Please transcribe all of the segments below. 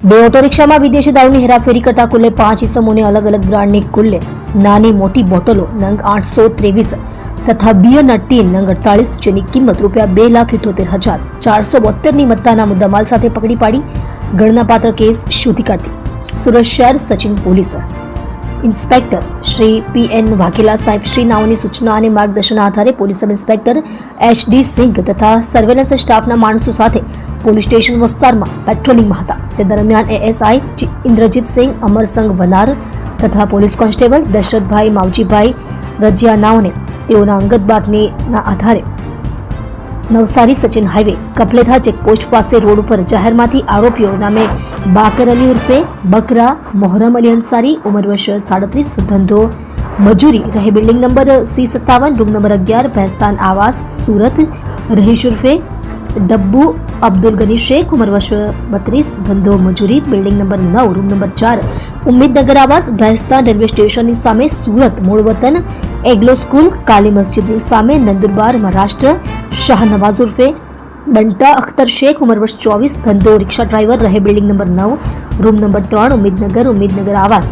બે ઓટો રિક્ષામાં વિદેશી દારૂની હેરાફેરી કરતા કુલ્લે 5 ઇસમોને અલગ અલગ બ્રાન્ડની કુલ્લે નાની મોટી બોટલો નંગ 823 તથા બિયરના ટીન નંગ 48 જેની કિંમત ₹2,78,472ની મત્તાના મુદ્દામાલ સાથે પકડી પાડી ગણનાપાત્ર કેસ શોધી કાઢી સુરત શહેર Sachin police inspector Shri P N Vaghela સાહેબ શ્રી નાઓની સૂચના અને માર્ગદર્શનના આધારે police sub inspector H D Singh તથા સર્વેલન્સ સ્ટાફના માણસો સાથે પોલીસ સ્ટેશન વિસ્તારમાં પેટ્રોલિંગમાં હતા. તે દરમિયાન એએસઆઈ ઇન્દ્રજીત સિંહ અમરસંગ વનાર તથા પોલીસ કોન્સ્ટેબલ દશરથભાઈ માવજીભાઈ રજિયા નાઓને તેઓના અંગત બાતમીના આધારે નવસારી સચિન હાઈવે કપલેથા ચેકપોસ્ટ પાસે રોડ ઉપર જાહેરમાંથી આરોપીઓ નામે બાકર અલી ઉર્ફે બકરા, મોહરમ અલી અંસારી ઉંમર વર્ષ 37 ધંધો મજૂરી રહે building number C57 room number 11 Bhestan આવાસ સુરત રહીશ ઉર્ફે ડબ્બુ અબ્દુલ ગની શેખ ઉંમર વર્ષ 32 ધંધો મજૂરી બિલ્ડિંગ નંબર 9 રૂમ નંબર 4 ઉમ્મીદનગર આવાસ ભેસ્તાન રેલવે સ્ટેશનની સામે સુરત મૂળ વતન એગ્લો સ્કૂલ કાલી મસ્જિદની સામે નંદુરબાર મહારાષ્ટ્ર શાહનવાઝ ઉર્ફે બંટા અખ્તર શેખ ઉંમર વર્ષ 24 ધંધો રિક્ષા ડ્રાઈવર રહે બિલ્ડિંગ નંબર 9 રૂમ નંબર 3 ઉમ્મીદનગર આવાસ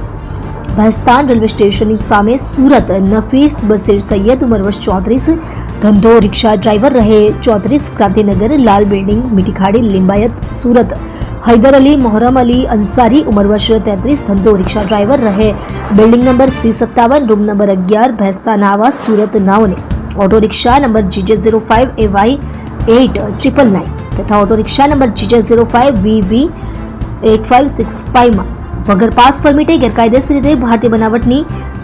ભેસ્તાન રેલવે સ્ટેશનની સામે સુરત નફીસ બસીર સૈયદ ઉંમર વર્ષ 34 ધંધો રિક્ષા ડ્રાઈવર રહે 34 ક્રાંતિનગર લાલ બિલ્ડિંગ મીઠીખાડી લિંબાયત સુરત હૈદર અલી મોહરમ અલી અંસારી ઉંમર વર્ષ 33 ધંધો રિક્ષા ડ્રાઈવર રહે building number C57 room number 11 Bhestan આવાસ સુરત નાઓને auto rickshaw number GJ05 AY 8999 તથા auto rickshaw number GJ05 VV 8565 માં વગર પાસ પરમિટે ગેરકાયદેસર રીતે ભારતીય બનાવટની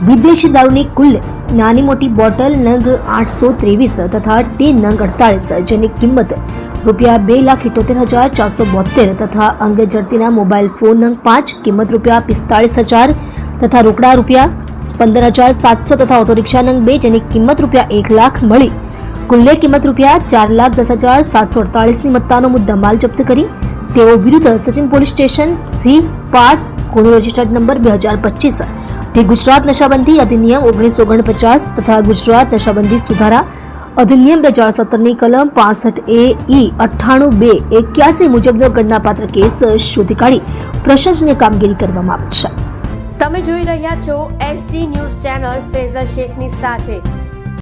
વિદેશી દારૂની કુલ નાની મોટી બોટલ નંગ 823 તથા ટીન નંગ 48 જેની કિંમત ₹2,78,472 તથા અંગે જડતીના મોબાઈલ ફોન નંગ 5 કિંમત ₹45,000 તથા રોકડા ₹15,700 તથા ઓટો રિક્ષા નંગ 2 જેની કિંમત ₹1,00,000 મળી કુલ્લે કિંમત ₹4,10,748ની મત્તાનો મુદ્દામાલ જપ્ત કરી તેઓ વિરુદ્ધ Sachin police station C part કોનો રજિસ્ટર્ડ નંબર 2025 તે ગુજરાત નશાબંધી અધિનિયમ 1949 તથા ગુજરાત નશાબંધી સુધારા અધિનિયમ 2017ની કલમ 65A E 98(2) 81 મુજબનો ગણનાપાત્ર કેસ શોધી કાઢી પ્રશંસનીય કામગીરી કરવામાં આવી છે. તમે જોઈ રહ્યા છો SD ન્યૂઝ ચેનલ ફેઝર શેખની સાથે.